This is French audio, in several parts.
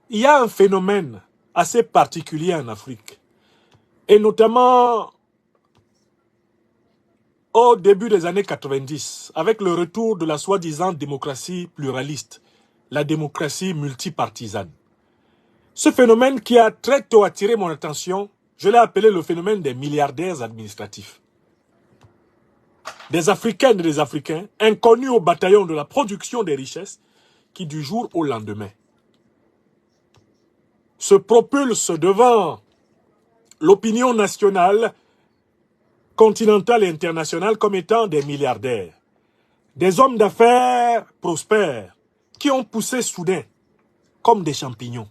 il y a un phénomène assez particulier en Afrique, et notamment au début des années 90, avec le retour de la soi-disant démocratie pluraliste, la démocratie multipartisane. Ce phénomène qui a très tôt attiré mon attention, je l'ai appelé le phénomène des milliardaires administratifs. Des Africaines et des Africains inconnus au bataillon de la production des richesses qui du jour au lendemain se propulsent devant l'opinion nationale, continentale et internationale comme étant des milliardaires. Des hommes d'affaires prospères qui ont poussé soudain comme des champignons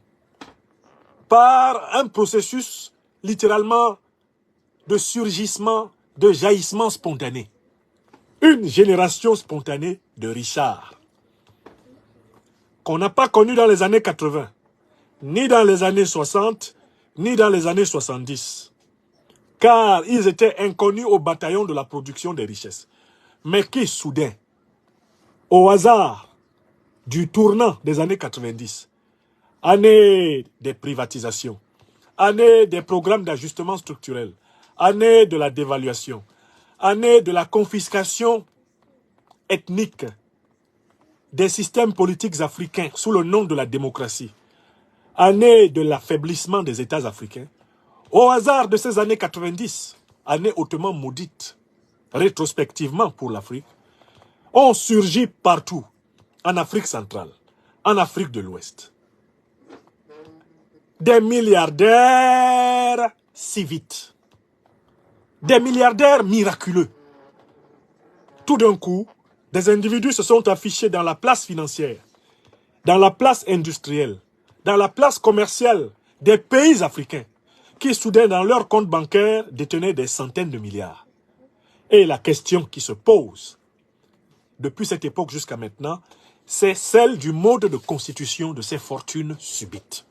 par un processus littéralement de surgissement, de jaillissement spontané. Une génération spontanée de Richard qu'on n'a pas connu dans les années 80, ni dans les années 60, ni dans les années 70. Car ils étaient inconnus au bataillon de la production des richesses. Mais qui, soudain, au hasard du tournant des années 90, année des privatisations, année des programmes d'ajustement structurel, année de la dévaluation, année de la confiscation ethnique des systèmes politiques africains sous le nom de la démocratie, année de l'affaiblissement des États africains, au hasard de ces années 90, années hautement maudites, rétrospectivement pour l'Afrique, ont surgi partout, en Afrique centrale, en Afrique de l'Ouest. Des milliardaires si vite, des milliardaires miraculeux. Tout d'un coup, des individus se sont affichés dans la place financière, dans la place industrielle, dans la place commerciale des pays africains, qui soudain dans leur compte bancaire détenaient des centaines de milliards. Et la question qui se pose, depuis cette époque jusqu'à maintenant, c'est celle du mode de constitution de ces fortunes subites.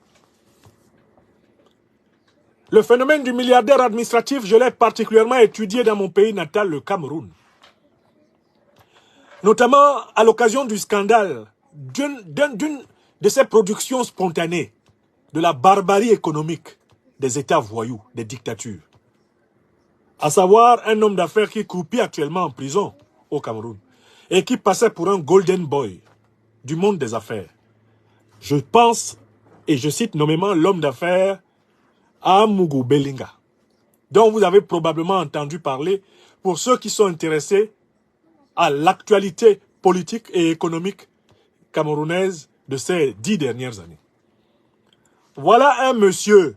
Le phénomène du milliardaire administratif, je l'ai particulièrement étudié dans mon pays natal, le Cameroun. Notamment à l'occasion du scandale d'une de ces productions spontanées, de la barbarie économique des États voyous, des dictatures. À savoir un homme d'affaires qui croupit actuellement en prison au Cameroun et qui passait pour un golden boy du monde des affaires. Je pense, et je cite nommément l'homme d'affaires Amougou Bellinga, dont vous avez probablement entendu parler pour ceux qui sont intéressés à l'actualité politique et économique camerounaise de ces 10 dernières années. Voilà un monsieur,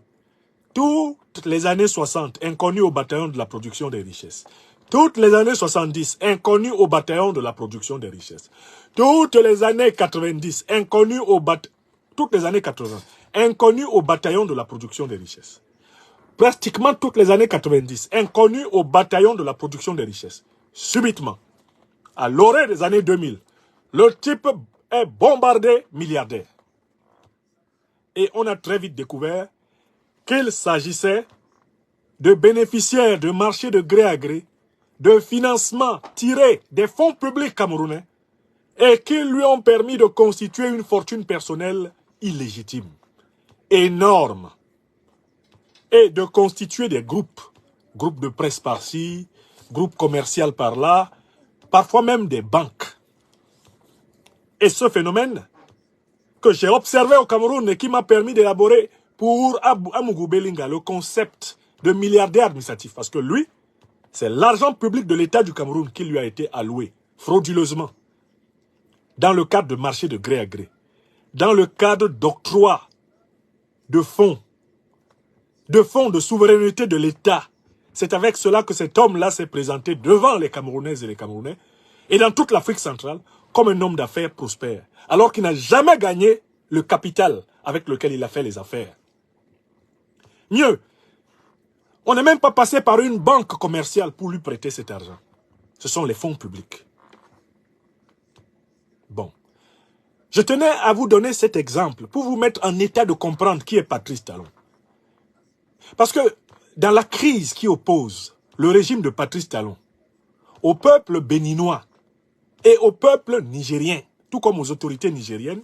toutes les années 60, inconnu au bataillon de la production des richesses. Toutes les années 70, inconnu au bataillon de la production des richesses. Toutes les années 90, inconnu au toutes les années 80, inconnu au bataillon de la production des richesses. Pratiquement toutes les années 90, inconnu au bataillon de la production des richesses. Subitement, à l'orée des années 2000, le type est bombardé milliardaire. Et on a très vite découvert qu'il s'agissait de bénéficiaires de marchés de gré à gré, de financements tirés des fonds publics camerounais et qui lui ont permis de constituer une fortune personnelle illégitime, énorme, et de constituer des groupes de presse par-ci, groupes commerciaux par-là, parfois même des banques. Et ce phénomène que j'ai observé au Cameroun et qui m'a permis d'élaborer pour Amougou Bellinga le concept de milliardaire administratif. Parce que lui, c'est l'argent public de l'État du Cameroun qui lui a été alloué frauduleusement dans le cadre de marché de gré à gré, dans le cadre d'octroi de fonds de souveraineté de l'État. C'est avec cela que cet homme-là s'est présenté devant les Camerounaises et les Camerounais et dans toute l'Afrique centrale comme un homme d'affaires prospère, alors qu'il n'a jamais gagné le capital avec lequel il a fait les affaires. Mieux, on n'est même pas passé par une banque commerciale pour lui prêter cet argent. Ce sont les fonds publics. Bon. Je tenais à vous donner cet exemple pour vous mettre en état de comprendre qui est Patrice Talon. Parce que dans la crise qui oppose le régime de Patrice Talon au peuple béninois et au peuple nigérien, tout comme aux autorités nigériennes,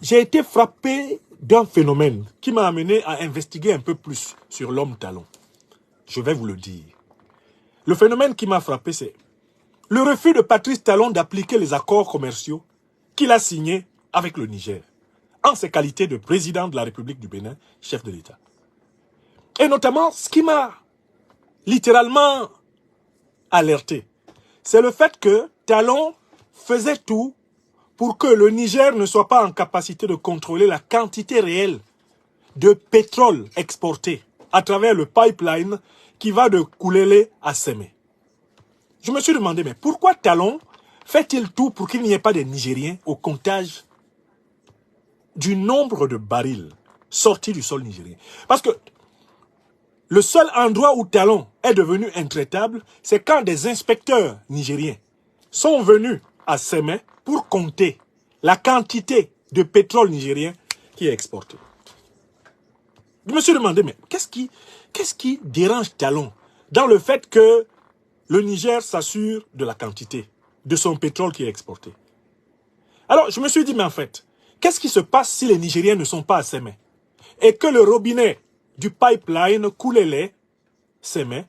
j'ai été frappé d'un phénomène qui m'a amené à investiguer un peu plus sur l'homme Talon. Je vais vous le dire. Le phénomène qui m'a frappé, c'est le refus de Patrice Talon d'appliquer les accords commerciaux qu'il a signés avec le Niger, en ses qualités de président de la République du Bénin, chef de l'État. Et notamment, ce qui m'a littéralement alerté, c'est le fait que Talon faisait tout pour que le Niger ne soit pas en capacité de contrôler la quantité réelle de pétrole exporté à travers le pipeline qui va de Koulélé à Sémé. Je me suis demandé, mais pourquoi Talon fait-il tout pour qu'il n'y ait pas de Nigériens au comptage du nombre de barils sortis du sol nigérien? Parce que le seul endroit où Talon est devenu intraitable, c'est quand des inspecteurs nigériens sont venus à Sémé pour compter la quantité de pétrole nigérien qui est exporté. Je me suis demandé, mais qu'est-ce qui dérange Talon dans le fait que le Niger s'assure de la quantité de son pétrole qui est exporté? Alors, je me suis dit, mais en fait, qu'est-ce qui se passe si les Nigériens ne sont pas à Sémé et que le robinet du pipeline Koulélé, Sémé,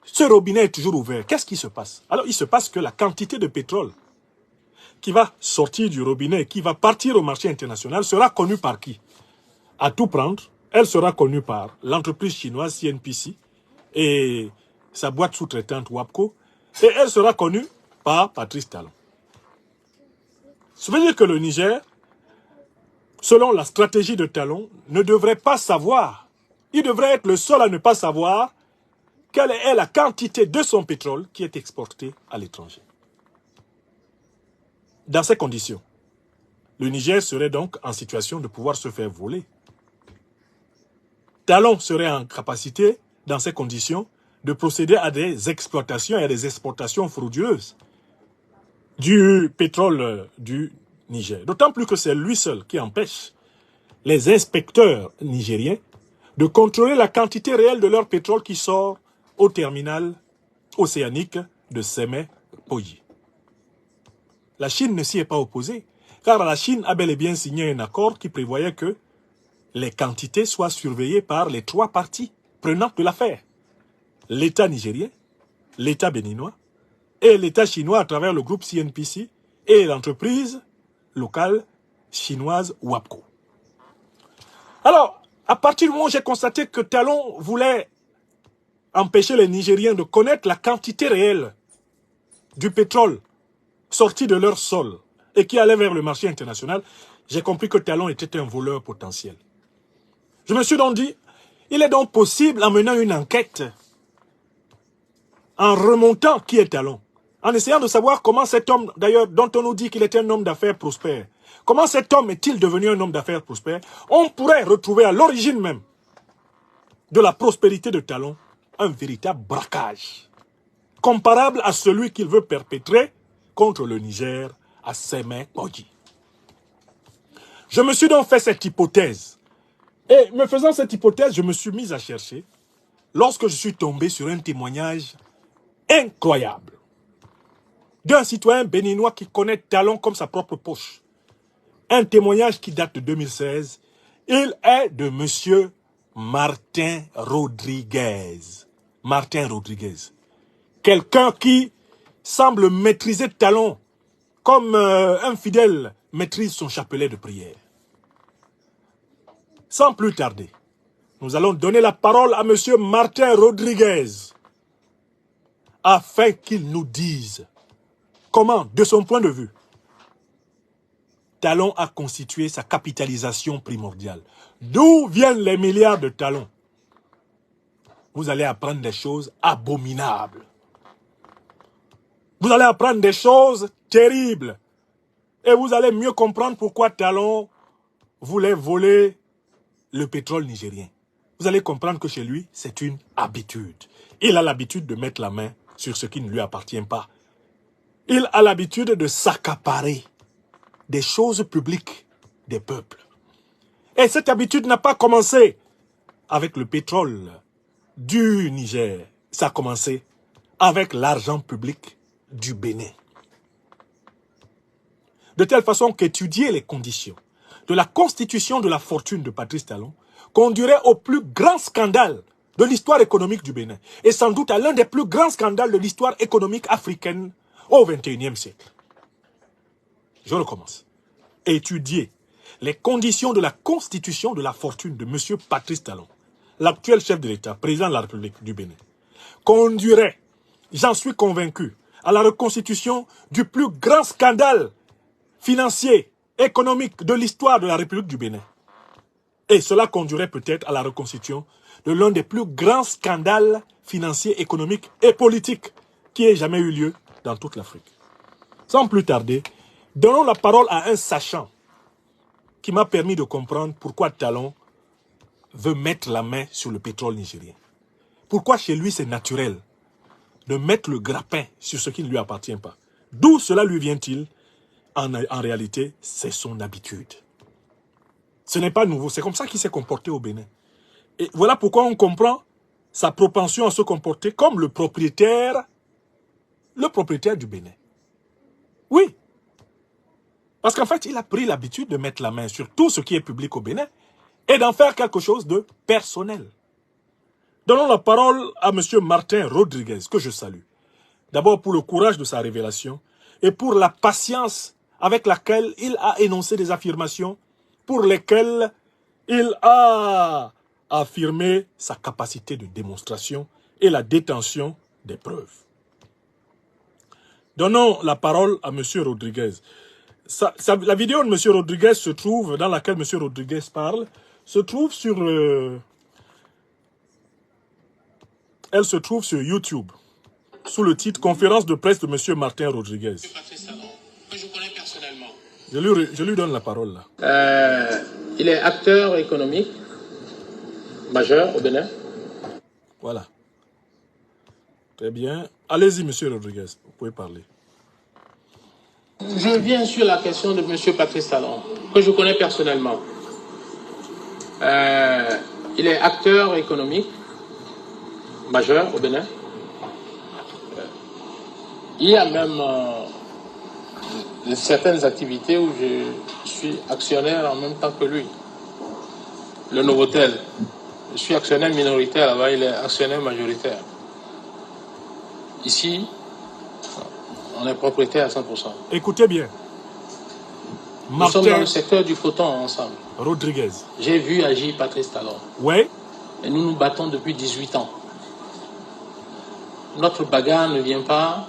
ce robinet est toujours ouvert? Qu'est-ce qui se passe? Alors, il se passe que la quantité de pétrole qui va sortir du robinet et qui va partir au marché international sera connue par qui? À tout prendre, elle sera connue par l'entreprise chinoise CNPC et sa boîte sous-traitante WAPCO, et elle sera connue par Patrice Talon. Ça veut dire que le Niger, selon la stratégie de Talon, ne devrait pas savoir, il devrait être le seul à ne pas savoir quelle est la quantité de son pétrole qui est exporté à l'étranger. Dans ces conditions, le Niger serait donc en situation de pouvoir se faire voler. Talon serait en capacité, dans ces conditions, de procéder à des exploitations et à des exportations frauduleuses du pétrole du Niger. D'autant plus que c'est lui seul qui empêche les inspecteurs nigériens de contrôler la quantité réelle de leur pétrole qui sort au terminal océanique de Sémé-Poyi. La Chine ne s'y est pas opposée, car la Chine a bel et bien signé un accord qui prévoyait que les quantités soient surveillées par les trois parties prenantes de l'affaire. L'État nigérien, l'État béninois et l'État chinois à travers le groupe CNPC et l'entreprise locale chinoise WAPCO. Alors, à partir du moment où j'ai constaté que Talon voulait empêcher les Nigériens de connaître la quantité réelle du pétrole sorti de leur sol et qui allait vers le marché international, j'ai compris que Talon était un voleur potentiel. Je me suis donc dit, il est donc possible, en menant une enquête, en remontant qui est Talon, en essayant de savoir comment cet homme, d'ailleurs, dont on nous dit qu'il était un homme d'affaires prospère, comment cet homme est-il devenu un homme d'affaires prospère, on pourrait retrouver à l'origine même de la prospérité de Talon un véritable braquage, comparable à celui qu'il veut perpétrer contre le Niger à Sémé-Poyi. Je me suis donc fait cette hypothèse. Et me faisant cette hypothèse, je me suis mis à chercher lorsque je suis tombé sur un témoignage incroyable d'un citoyen béninois qui connaît Talon comme sa propre poche. Un témoignage qui date de 2016. Il est de monsieur Martin Rodriguez. Martin Rodriguez. Quelqu'un qui semble maîtriser Talon comme un fidèle maîtrise son chapelet de prière. Sans plus tarder, nous allons donner la parole à monsieur Martin Rodriguez afin qu'il nous dise comment, de son point de vue, Talon a constitué sa capitalisation primordiale. D'où viennent les milliards de Talon? Vous allez apprendre des choses abominables. Vous allez apprendre des choses terribles. Et vous allez mieux comprendre pourquoi Talon voulait voler le pétrole nigérien. Vous allez comprendre que chez lui, c'est une habitude. Il a l'habitude de mettre la main sur ce qui ne lui appartient pas. Il a l'habitude de s'accaparer des choses publiques des peuples. Et cette habitude n'a pas commencé avec le pétrole du Niger. Ça a commencé avec l'argent public du Bénin. De telle façon qu'étudier les conditions de la constitution de la fortune de Patrice Talon conduirait au plus grand scandale de l'histoire économique du Bénin et sans doute à l'un des plus grands scandales de l'histoire économique africaine au XXIe siècle. Je recommence. Étudier les conditions de la constitution de la fortune de M. Patrice Talon, l'actuel chef de l'État, président de la République du Bénin, conduirait, j'en suis convaincu, à la reconstitution du plus grand scandale financier, économique de l'histoire de la République du Bénin. Et cela conduirait peut-être à la reconstitution de l'un des plus grands scandales financiers, économiques et politiques qui ait jamais eu lieu dans toute l'Afrique. Sans plus tarder, donnons la parole à un sachant qui m'a permis de comprendre pourquoi Talon veut mettre la main sur le pétrole nigérien. Pourquoi chez lui c'est naturel de mettre le grappin sur ce qui ne lui appartient pas. D'où cela lui vient-il? En réalité, c'est son habitude. Ce n'est pas nouveau, c'est comme ça qu'il s'est comporté au Bénin. Et voilà pourquoi on comprend sa propension à se comporter comme le propriétaire du Bénin. Oui. Parce qu'en fait, il a pris l'habitude de mettre la main sur tout ce qui est public au Bénin et d'en faire quelque chose de personnel. Donnons la parole à M. Martin Rodriguez, que je salue. D'abord pour le courage de sa révélation et pour la patience avec laquelle il a énoncé des affirmations pour lesquelles il a affirmé sa capacité de démonstration et la détention des preuves. Donnons la parole à M. Rodriguez. La vidéo de M. Rodriguez se trouve, dans laquelle M. Rodriguez parle, se trouve sur elle se trouve sur YouTube, sous le titre « Conférence de presse de M. Martin Rodriguez ». Que je connais personnellement. Je lui donne la parole là. Il est acteur économique majeur au Bénin. Voilà. Très bien. Allez-y, M. Rodriguez, vous pouvez parler. Je viens sur la question de M. Patrice Talon, que je connais personnellement. Il est acteur économique majeur au Bénin. Il y a même certaines activités où je suis actionnaire en même temps que lui. Le Novotel, je suis actionnaire minoritaire, là-bas il est actionnaire majoritaire. Ici, on est propriétaire à 100%. Écoutez bien. Nous sommes dans le secteur du coton ensemble. Rodriguez. J'ai vu agir Patrice Talon. Oui. Et nous nous battons depuis 18 ans. Notre bagarre ne vient pas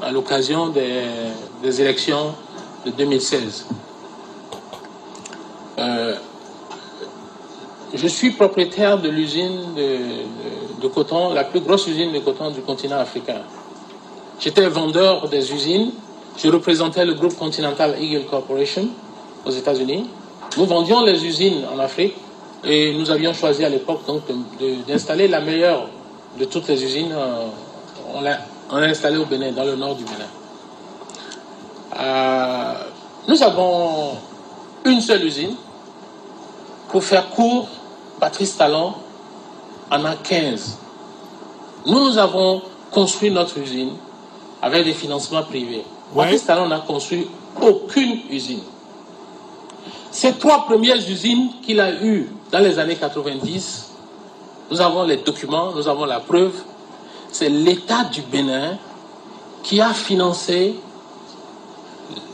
à l'occasion des élections de 2016. Je suis propriétaire de l'usine de coton, la plus grosse usine de coton du continent africain. J'étais vendeur des usines, je représentais le groupe Continental Eagle Corporation aux États-Unis. Nous vendions les usines en Afrique et nous avions choisi à l'époque d'installer la meilleure de toutes les usines. On l'a installée au Bénin, dans le nord du Bénin. Nous avons une seule usine. Pour faire court, Patrice Talon en a 15. Nous avons construit notre usine avec des financements privés. Ouais. Patrice Talon n'a construit aucune usine. Ces 3 premières usines qu'il a eues dans les années 90, nous avons les documents, nous avons la preuve. C'est l'État du Bénin qui a financé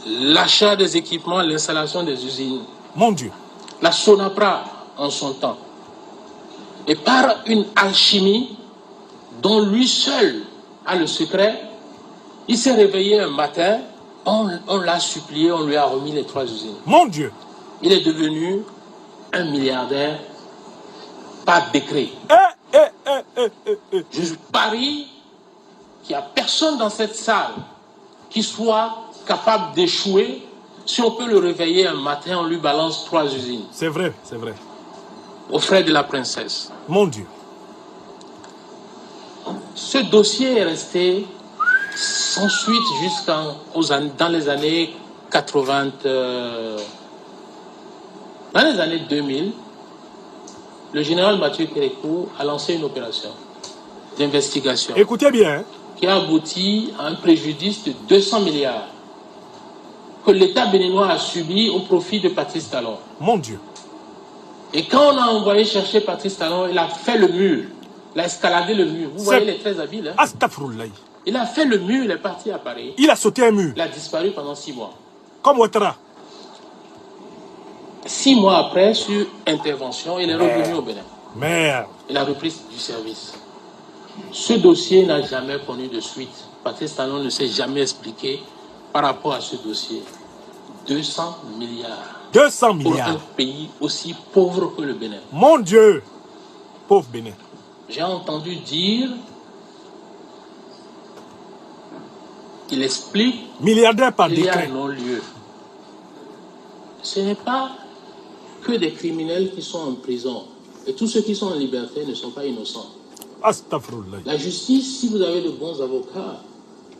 l'achat des équipements, l'installation des usines. Mon Dieu. La Sonapra en son temps. Et par une alchimie dont lui seul a le secret, il s'est réveillé un matin, on l'a supplié, on lui a remis les 3 usines. Mon Dieu. Il est devenu un milliardaire par décret. Je parie qu'il n'y a personne dans cette salle qui soit capable d'échouer. Si on peut le réveiller un matin, on lui balance 3 usines. C'est vrai, c'est vrai. Aux frais de la princesse. Mon Dieu. Ce dossier est resté sans suite dans les années 80. Dans les années 2000, le général Mathieu Kérékou a lancé une opération d'investigation. Écoutez bien. Qui a abouti à un préjudice de 200 milliards. que l'État béninois a subi au profit de Patrice Talon. Mon Dieu. Et quand on a envoyé chercher Patrice Talon, il a fait le mur. Il a escaladé le mur. Vous voyez, il est très habile. Hein? Astaghfirullah. Il a fait le mur, il est parti à Paris. Il a sauté un mur. Il a disparu pendant 6 mois. Comme Ouattara. 6 mois après, sur intervention, il est revenu au Bénin. Merde. Il a repris du service. Ce dossier n'a jamais connu de suite. Patrice Talon ne s'est jamais expliqué par rapport à ce dossier. 200 milliards. 200 Pour milliards. un pays aussi pauvre que le Bénin. Mon Dieu. Pauvre Bénin. J'ai entendu dire qu'il explique Milliardaire par qu'il y a décret. un non-lieu. Ce n'est pas que des criminels qui sont en prison. Et tous ceux qui sont en liberté ne sont pas innocents. Astaghfirullah. La justice, si vous avez de bons avocats,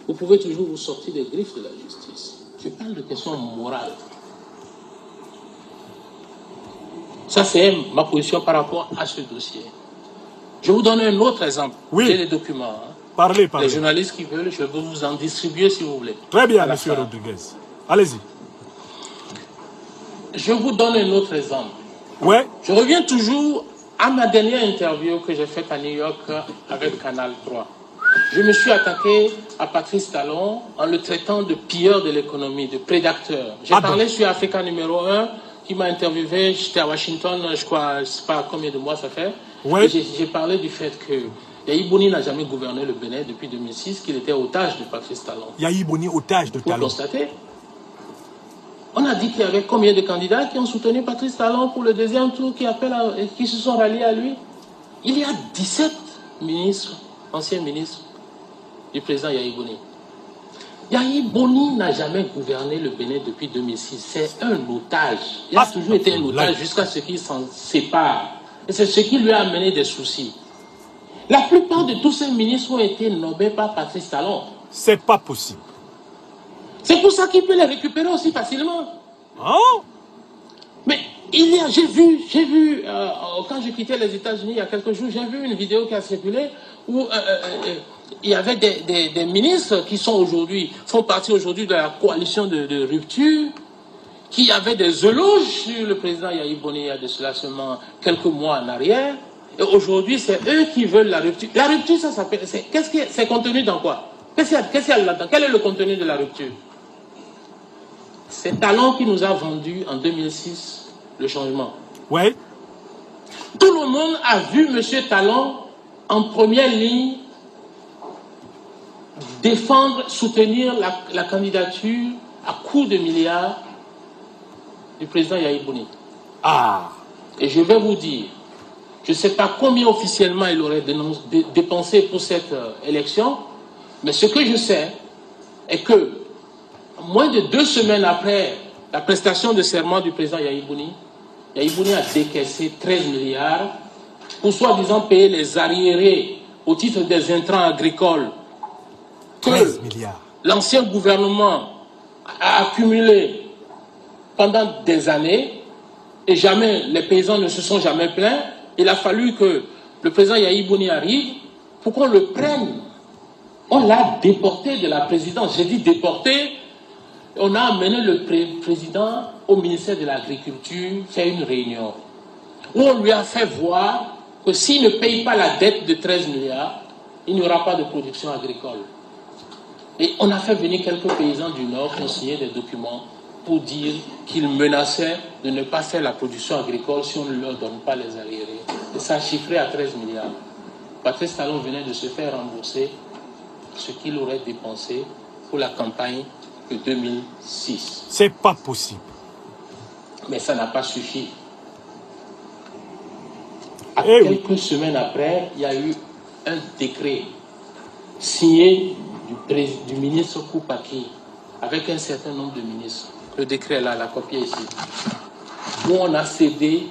vous pouvez toujours vous sortir des griffes de la justice. Je parle de questions morales. Ça, c'est ma position par rapport à ce dossier. Je vous donne un autre exemple. Oui. J'ai les documents. Hein. Parlez, Les parlez. journalistes qui veulent, je peux vous en distribuer si vous voulez. Très bien, À la monsieur fin. Rodriguez. Allez-y. Je vous donne un autre exemple. Ouais. Je reviens toujours à ma dernière interview que j'ai faite à New York avec Canal 3. Je me suis attaqué à Patrice Talon en le traitant de pilleur de l'économie, de prédateur. J'ai Ah parlé bon? sur Africa numéro 1, qui m'a interviewé, j'étais à Washington, je crois, je ne sais pas combien de mois ça fait. Ouais. Et j'ai parlé du fait que Yahi Boni n'a jamais gouverné le Bénin depuis 2006, qu'il était otage de Patrice Talon. Yahi Boni, otage de Vous Talon. constatez. On a dit qu'il y avait combien de candidats qui ont soutenu Patrice Talon pour le deuxième tour, qui se sont ralliés à lui. Il y a 17 ministres, anciens ministres du président Yahi Boni. Yahi Boni n'a jamais gouverné le Bénin depuis 2006. C'est un otage. Il a toujours été un otage jusqu'à ce qu'il s'en sépare. Et c'est ce qui lui a amené des soucis. La plupart de tous ces ministres ont été nommés par Patrice Talon. C'est pas possible. C'est pour ça qu'il peut les récupérer aussi facilement. Hein? Mais j'ai vu, quand j'ai quitté les États-Unis il y a quelques jours, j'ai vu une vidéo qui a circulé où il y avait des ministres qui font partie aujourd'hui de la coalition de rupture, qui avaient des éloges sur le président Yahi Boni il y a de cela seulement quelques mois en arrière. Et aujourd'hui, c'est eux qui veulent la rupture. La rupture, ça s'appelle. C'est contenu dans quoi? Qu'est-ce qu'il y a là-dedans? Quel est le contenu de la rupture? C'est Talon qui nous a vendu en 2006 le changement. Ouais. Tout le monde a vu M. Talon en première ligne défendre, soutenir la candidature à coups de milliards du président Yahi Boni. Ah. Et je vais vous dire, je ne sais pas combien officiellement il aurait dépensé pour cette élection, mais ce que je sais est que moins de 2 semaines après la prestation de serment du président Yahi Boni a décaissé 13 milliards pour soi-disant payer les arriérés au titre des intrants agricoles 13 milliards. L'ancien gouvernement a accumulé pendant des années et jamais les paysans ne se sont jamais plaints. Il a fallu que le président Yahi Boni arrive pour qu'on le prenne. On l'a déporté de la présidence. J'ai dit déporté. On a amené le président au ministère de l'Agriculture faire une réunion où on lui a fait voir que s'il ne paye pas la dette de 13 milliards, il n'y aura pas de production agricole. Et on a fait venir quelques paysans du Nord qui ont signé des documents pour dire qu'ils menaçaient de ne pas faire la production agricole si on ne leur donne pas les arriérés. Et ça a chiffré à 13 milliards. Patrice Talon venait de se faire rembourser ce qu'il aurait dépensé pour la campagne de 2006. C'est pas possible. Mais ça n'a pas suffi. À Eh oui. quelques semaines après, il y a eu un décret signé du ministre Koupaki avec un certain nombre de ministres. Le décret est là, la copie est ici. Où on a cédé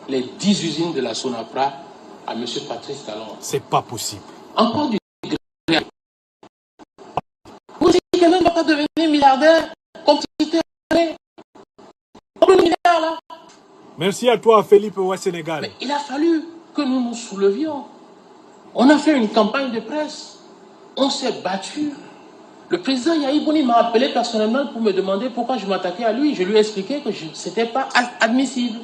les 10 usines de la Sonapra à M. Patrice Talon. C'est pas possible. Encore du décret. Vous dites que quelqu'un ne va pas devenir milliardaire comme c'était comme le milliard là. Merci à toi, Philippe Ouai Sénégal. Mais il a fallu que nous nous soulevions. On a fait une campagne de presse. On s'est battu. Le président Yahi Boni m'a appelé personnellement pour me demander pourquoi je m'attaquais à lui. Je lui ai expliqué que ce n'était pas admissible.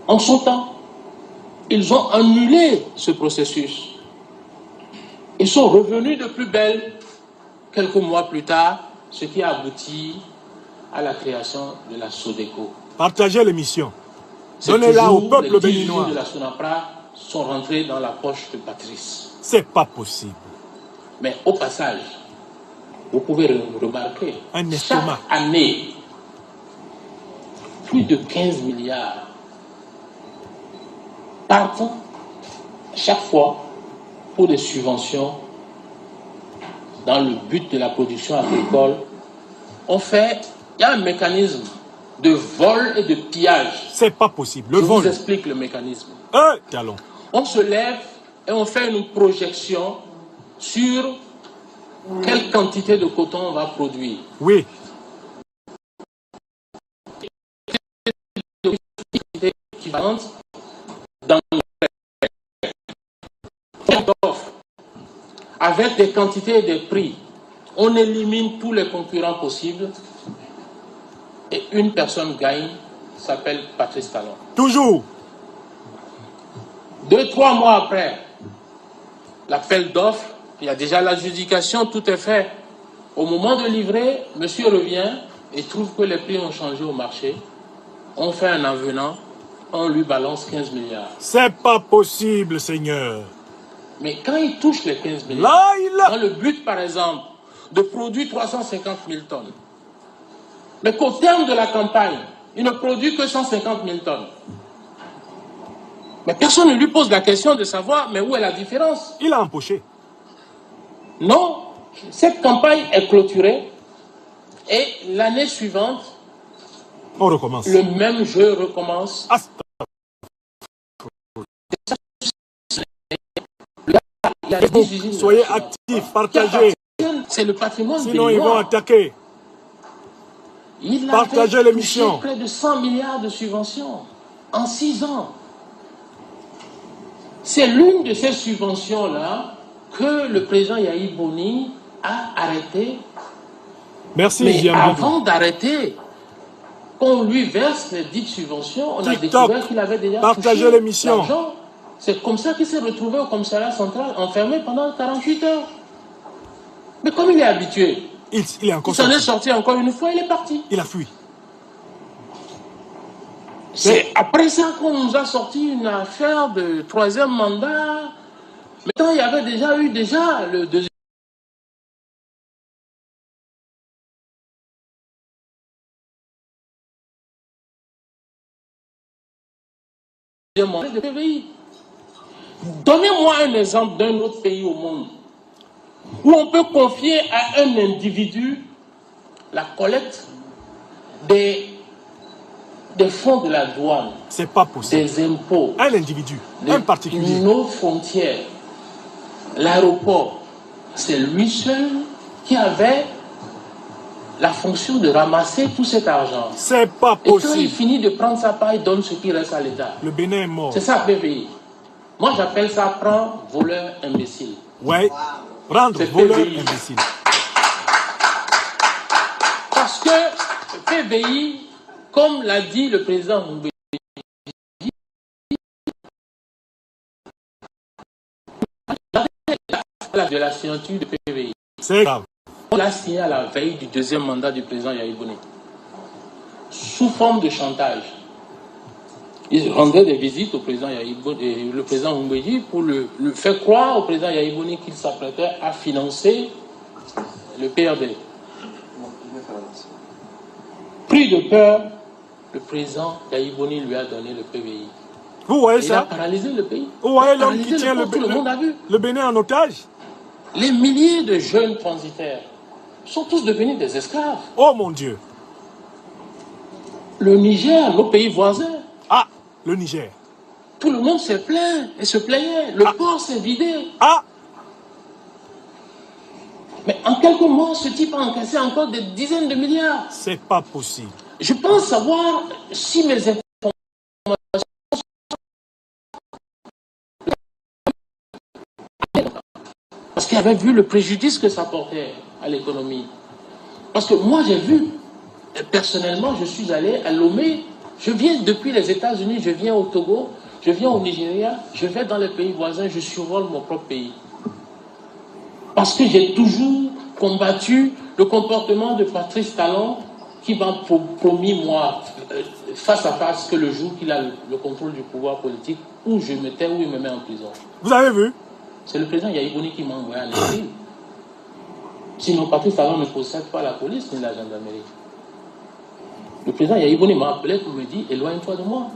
En son temps, ils ont annulé ce processus. Ils sont revenus de plus belle quelques mois plus tard, ce qui a abouti à la création de la SODECO. Partagez l'émission. Donnez-la au peuple béninois. Les 10 de la SONAPRA sont rentrés dans la poche de Patrice. C'est pas possible. Mais au passage, vous pouvez remarquer, chaque année, plus de 15 milliards partent chaque fois pour des subventions dans le but de la production agricole. On fait, il y a un mécanisme de vol et de pillage. C'est pas possible. Le Je vol. vous explique le mécanisme. Talon. On se lève et on fait une projection sur quelle quantité de coton on va produire. Oui. Équivalente dans l'offre, avec des quantités et des prix. On élimine tous les concurrents possibles et une personne gagne, s'appelle Patrice Talon. Toujours. 2-3 mois après l'appel d'offres, il y a déjà l'adjudication, tout est fait. Au moment de livrer, monsieur revient et trouve que les prix ont changé au marché. On fait un avenant, on lui balance 15 milliards. C'est pas possible, Seigneur. Mais quand il touche les 15 milliards, dans le but, par exemple, de produire 350 000 tonnes, mais qu'au terme de la campagne, il ne produit que 150 000 tonnes. Mais personne ne lui pose la question de savoir, mais où est la différence? Il a empoché. Non, cette campagne est clôturée et l'année suivante, on recommence. Le même jeu recommence. Soyez actifs, partagez. C'est le patrimoine. Sinon, ils vont attaquer. Partagez l'émission. Près de 100 milliards de subventions en 6 ans. C'est l'une de ces subventions-là que le président Yahi Boni a arrêté. Merci, mais avant d'arrêter, on lui verse les dites subventions. On a découvert qu'il avait déjà partagé l'émission. C'est comme ça qu'il s'est retrouvé au commissariat central, enfermé pendant 48 heures. Mais comme il est habitué, il s'en est sorti encore une fois, il est parti. Il a fui. C'est après ça qu'on nous a sorti une affaire de 3e mandat. Maintenant, il y avait déjà eu le 2e mandat de PVI. Donnez-moi un exemple d'un autre pays au monde où on peut confier à un individu la collecte des fonds de la douane. C'est pas possible. Des impôts. Un individu, un particulier. Nos frontières, l'aéroport, c'est lui seul qui avait la fonction de ramasser tout cet argent. C'est pas possible. Et quand il finit de prendre sa part, il donne ce qui reste à l'État. Le Bénin est mort. C'est ça, PVI. Moi, j'appelle ça prendre voleur imbécile. Ouais. Prendre voleur imbécile. Parce que PVI, comme l'a dit le président Mbeki, de la signature de PVI. C'est grave. On l'a signé à la veille du 2e mandat du président Yahi Boni. Sous forme de chantage. Il rendait des visites au président Yahi Boni et le président Mbeki pour le faire croire au président Yahi Boni qu'il s'apprêtait à financer le PRD. Pris de peur, le président Yahi Boni lui a donné le PVI. Vous voyez ça? Il a paralysé le pays. Vous voyez l'homme qui tient le Bénin en otage? Les milliers de jeunes transitaires sont tous devenus des esclaves. Oh mon Dieu. Le Niger, nos pays voisins. Ah, le Niger. Tout le monde s'est plaint et se plaignait. Le port s'est vidé. Ah. Mais en quelques mois, ce type a encaissé encore des dizaines de milliards. C'est pas possible. Je pense savoir si mes informations... Parce qu'il avait vu le préjudice que ça portait à l'économie. Parce que moi, j'ai vu, personnellement, je suis allé à Lomé. Je viens depuis les États-Unis, je viens au Togo, je viens au Nigeria, je vais dans les pays voisins, je survole mon propre pays. Parce que j'ai toujours combattu le comportement de Patrice Talon qui m'a promis, moi, face à face, que le jour qu'il a le contrôle du pouvoir politique, où je me tais, où il me met en prison. Vous avez vu? C'est le président Yahibouni qui m'a envoyé en exil. Sinon, Patrice Talon ne possède pas la police ni la gendarmerie. Le président Yahibouni m'a appelé pour me dire, éloigne-toi de moi.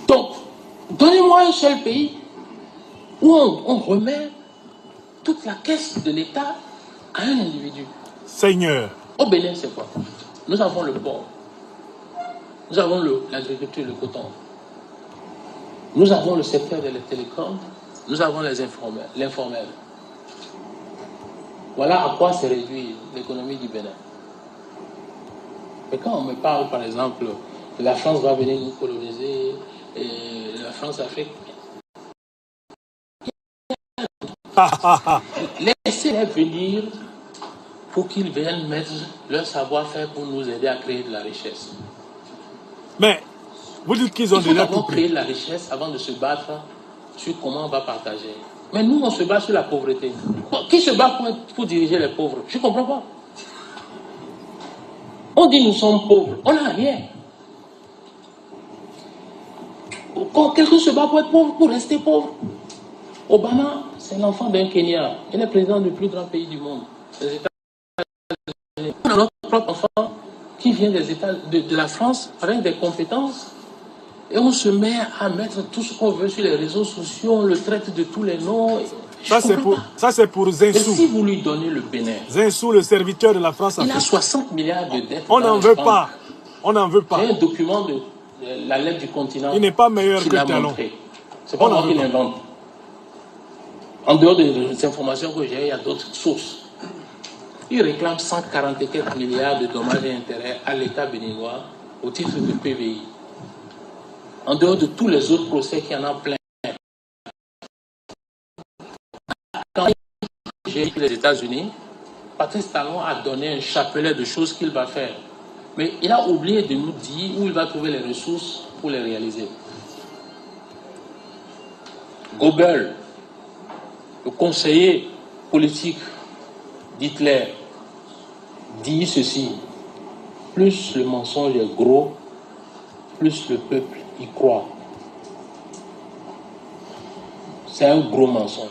Donc, donnez-moi un seul pays où on remet toute la caisse de l'État à un individu. Seigneur. Au Bénin, c'est quoi? Nous avons le port. Nous avons l'agriculture, le coton. Nous avons le secteur des télécoms. Nous avons l'informel. Voilà à quoi s'est réduit l'économie du Bénin. Mais quand on me parle, par exemple, que la France va venir nous coloniser, et la France-Afrique, laissez-les venir pour qu'ils viennent mettre leur savoir-faire pour nous aider à créer de la richesse. Mais, vous dites qu'ils ont déjà tout créé de la richesse avant de se battre sur comment on va partager. Mais nous, on se bat sur la pauvreté. Qui se bat pour diriger les pauvres? Je ne comprends pas. On dit nous sommes pauvres. On n'a rien. Quand quelqu'un se bat pour être pauvre, pour rester pauvre. Obama, c'est l'enfant d'un Kenya. Il est président du plus grand pays du monde, les États-Unis. On a notre propre enfant qui vient des États, de la France avec des compétences. Et on se met à mettre tout ce qu'on veut sur les réseaux sociaux, on le traite de tous les noms. Ça, c'est pour Zinsou. Mais si vous lui donnez le Bénin, Zinsou, le serviteur de la France, il a 60 milliards de dettes. On n'en veut pas. On n'en veut pas. J'ai un document de la lettre du continent. Il n'est pas meilleur que Talon. C'est pas moi qui l'invente. En dehors des informations que j'ai, il y a d'autres sources. Il réclame 144 milliards de dommages et intérêts à l'État béninois au titre de PVI. En dehors de tous les autres procès qu'il y en a plein. Quand j'ai eu les États-Unis, Patrice Talon a donné un chapelet de choses qu'il va faire. Mais il a oublié de nous dire où il va trouver les ressources pour les réaliser. Goebbels, le conseiller politique d'Hitler, dit ceci: plus le mensonge est gros, plus le peuple y croit. C'est un gros mensonge.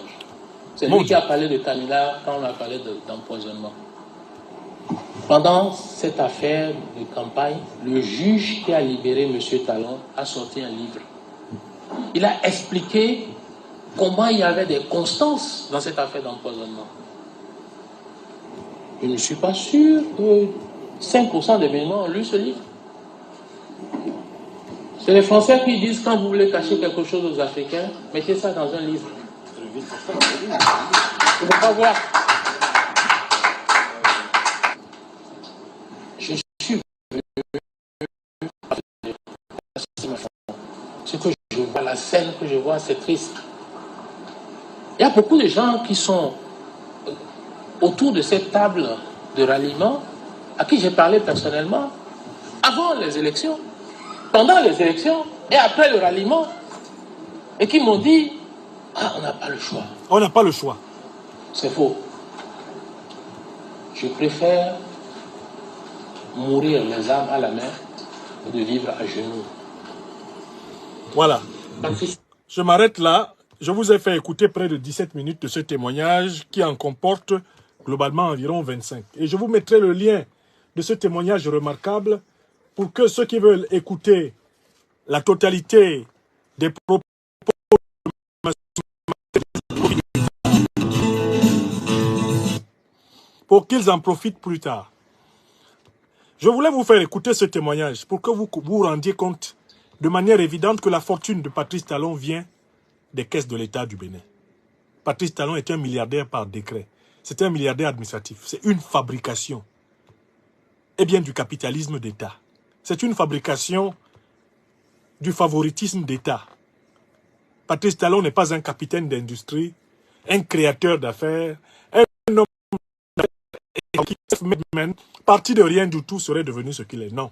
C'est lui qui a parlé de Kamila quand on a parlé d'empoisonnement. Pendant cette affaire de campagne, le juge qui a libéré M. Talon a sorti un livre. Il a expliqué comment il y avait des constances dans cette affaire d'empoisonnement. Je ne suis pas sûr que 5% des Béninois ont lu ce livre. C'est les Français qui disent, quand vous voulez cacher quelque chose aux Africains, mettez ça dans un livre. Il ne faut pas voir. Je suis venu. Ce que je vois, la scène que je vois, c'est triste. Il y a beaucoup de gens qui sont autour de cette table de ralliement, à qui j'ai parlé personnellement, avant les élections, pendant les élections et après le ralliement, et qui m'ont dit, ah, on n'a pas le choix. On n'a pas le choix. C'est faux. Je préfère mourir les armes à la main que de vivre à genoux. Voilà. Je m'arrête là. Je vous ai fait écouter près de 17 minutes de ce témoignage qui en comporte globalement environ 25. Et je vous mettrai le lien de ce témoignage remarquable pour que ceux qui veulent écouter la totalité des propos pour qu'ils en profitent plus tard. Je voulais vous faire écouter ce témoignage pour que vous vous rendiez compte de manière évidente que la fortune de Patrice Talon vient des caisses de l'État du Bénin. Patrice Talon est un milliardaire par décret. C'est un milliardaire administratif. C'est une fabrication. Eh bien, du capitalisme d'État. C'est une fabrication du favoritisme d'État. Patrice Talon n'est pas un capitaine d'industrie, un créateur d'affaires, un homme qui, parti de rien du tout, serait devenu ce qu'il est. Non.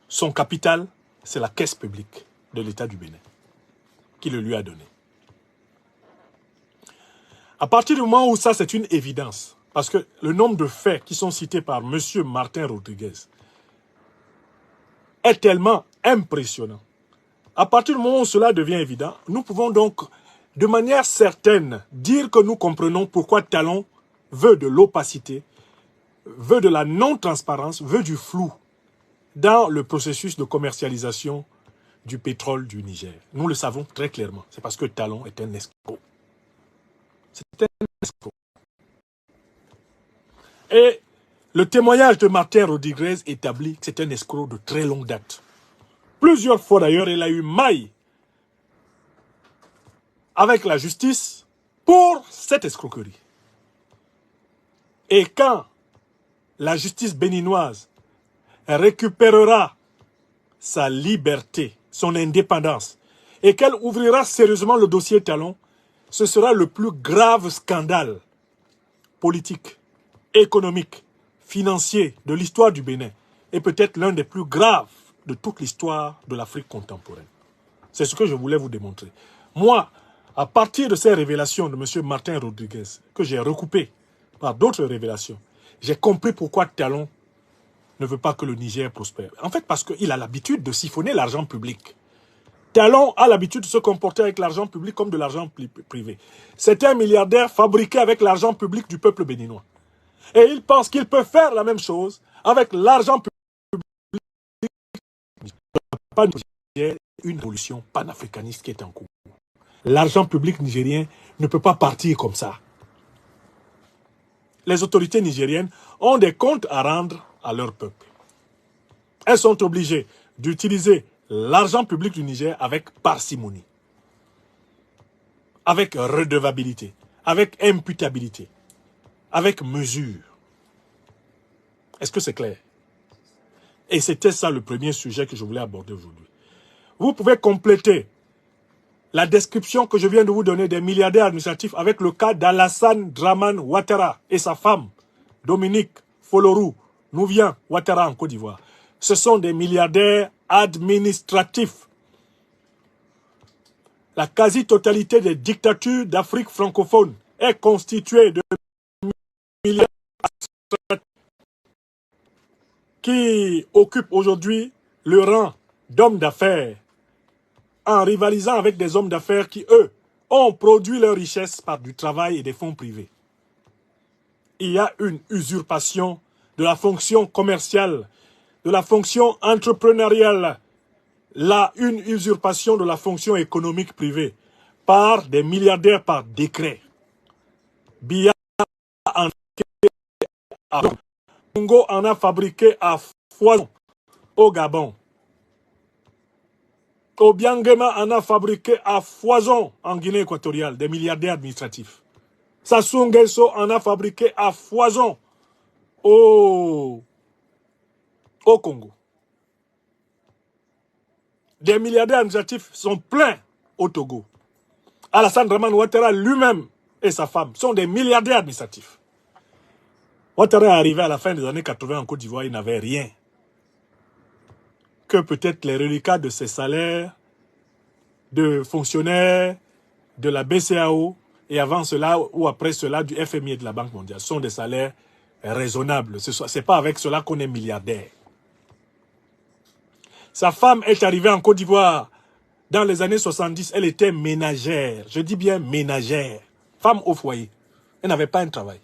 Son capital, c'est la caisse publique de l'État du Bénin qui le lui a donné. À partir du moment où ça, c'est une évidence, parce que le nombre de faits qui sont cités par M. Martin Rodriguez est tellement impressionnant. À partir du moment où cela devient évident, nous pouvons donc, de manière certaine, dire que nous comprenons pourquoi Talon veut de l'opacité, veut de la non-transparence, veut du flou dans le processus de commercialisation du pétrole du Niger. Nous le savons très clairement. C'est parce que Talon est un escroc. C'est un escroc. Et le témoignage de Martin Rodriguez établit que c'est un escroc de très longue date. Plusieurs fois d'ailleurs, il a eu maille avec la justice pour cette escroquerie. Et quand la justice béninoise récupérera sa liberté, son indépendance, et qu'elle ouvrira sérieusement le dossier Talon, ce sera le plus grave scandale politique, économique, financier de l'histoire du Bénin, et peut-être l'un des plus graves de toute l'histoire de l'Afrique contemporaine. C'est ce que je voulais vous démontrer. Moi, à partir de ces révélations de M. Martin Rodriguez, que j'ai recoupées par d'autres révélations, j'ai compris pourquoi Talon ne veut pas que le Niger prospère. En fait, parce qu'il a l'habitude de siphonner l'argent public. Talon a l'habitude de se comporter avec l'argent public comme de l'argent privé. C'est un milliardaire fabriqué avec l'argent public du peuple béninois. Et il pense qu'il peut faire la même chose avec l'argent public. Pas une révolution panafricaniste qui est en cours. L'argent public nigérien ne peut pas partir comme ça. Les autorités nigériennes ont des comptes à rendre à leur peuple. Elles sont obligées d'utiliser l'argent public du Niger avec parcimonie, avec redevabilité, avec imputabilité, avec mesure. Est-ce que c'est clair? Et c'était ça le premier sujet que je voulais aborder aujourd'hui. Vous pouvez compléter la description que je viens de vous donner des milliardaires administratifs avec le cas d'Alassane Dramane Ouattara et sa femme, Dominique Folorou Nouvian Ouattara en Côte d'Ivoire. Ce sont des milliardaires administratifs. La quasi-totalité des dictatures d'Afrique francophone est constituée de milliardaires qui occupent aujourd'hui le rang d'hommes d'affaires en rivalisant avec des hommes d'affaires qui, eux, ont produit leur richesse par du travail et des fonds privés. Il y a une usurpation de la fonction commerciale, de la fonction entrepreneuriale, une usurpation de la fonction économique privée par des milliardaires par décret. Biya en a Congo en a fabriqué à foison au Gabon. Obiangema en a fabriqué à foison en Guinée équatoriale, des milliardaires administratifs. Sassou Nguesso en a fabriqué à foison au Congo. Des milliardaires administratifs sont pleins au Togo. Alassane Dramane Ouattara lui-même et sa femme sont des milliardaires administratifs. Ouattara est arrivé à la fin des années 80 en Côte d'Ivoire, il n'avait rien. Que peut-être les reliquats de ses salaires de fonctionnaires de la BCAO et avant cela ou après cela du FMI et de la Banque mondiale. Ce sont des salaires raisonnables. Ce n'est pas avec cela qu'on est milliardaire. Sa femme est arrivée en Côte d'Ivoire dans les années 70. Elle était ménagère. Je dis bien ménagère. Femme au foyer. Elle n'avait pas un travail.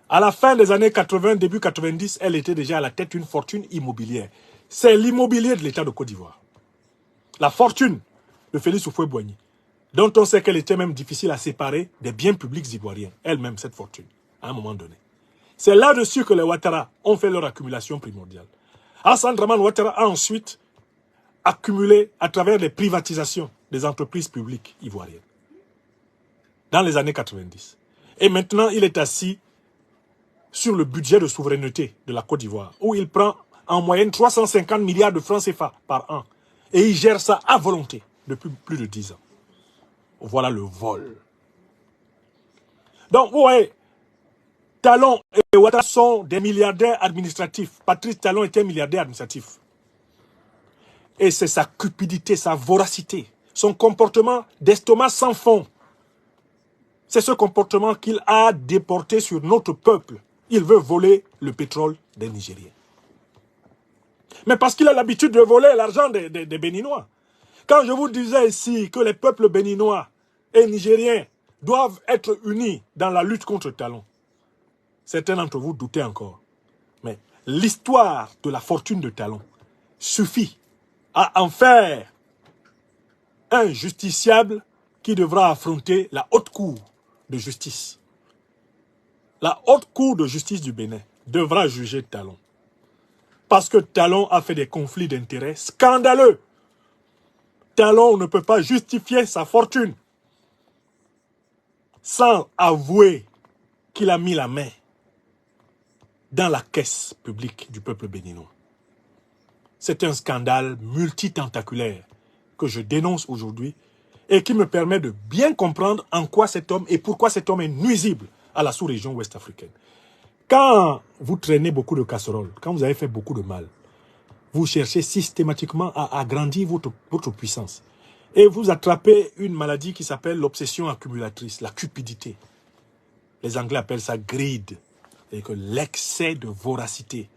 À la fin des années 80, début 90, elle était déjà à la tête d'une fortune immobilière. C'est l'immobilier de l'État de Côte d'Ivoire. La fortune de Félix Houphouët-Boigny, dont on sait qu'elle était même difficile à séparer des biens publics ivoiriens. Elle-même, cette fortune, à un moment donné. C'est là-dessus que les Ouattara ont fait leur accumulation primordiale. Alassane Dramane Ouattara a ensuite accumulé à travers les privatisations des entreprises publiques ivoiriennes. Dans les années 90. Et maintenant, il est assis sur le budget de souveraineté de la Côte d'Ivoire, où il prend en moyenne 350 milliards de francs CFA par an. Et il gère ça à volonté depuis plus de 10 ans. Voilà le vol. Donc, vous voyez, Talon et Ouattara sont des milliardaires administratifs. Patrice Talon était un milliardaire administratif. Et c'est sa cupidité, sa voracité, son comportement d'estomac sans fond. C'est ce comportement qu'il a déporté sur notre peuple. Il veut voler le pétrole des Nigériens. Mais parce qu'il a l'habitude de voler l'argent des Béninois. Quand je vous disais ici que les peuples béninois et nigériens doivent être unis dans la lutte contre Talon, certains d'entre vous doutaient encore. Mais l'histoire de la fortune de Talon suffit à en faire un justiciable qui devra affronter la haute cour de justice. La haute cour de justice du Bénin devra juger Talon. Parce que Talon a fait des conflits d'intérêts scandaleux. Talon ne peut pas justifier sa fortune sans avouer qu'il a mis la main dans la caisse publique du peuple béninois. C'est un scandale multitentaculaire que je dénonce aujourd'hui et qui me permet de bien comprendre en quoi cet homme et pourquoi cet homme est nuisible à la sous-région ouest-africaine. Quand vous traînez beaucoup de casseroles, quand vous avez fait beaucoup de mal, vous cherchez systématiquement à agrandir votre puissance. Et vous attrapez une maladie qui s'appelle l'obsession accumulatrice, la cupidité. Les Anglais appellent ça greed. C'est-à-dire que l'excès de voracité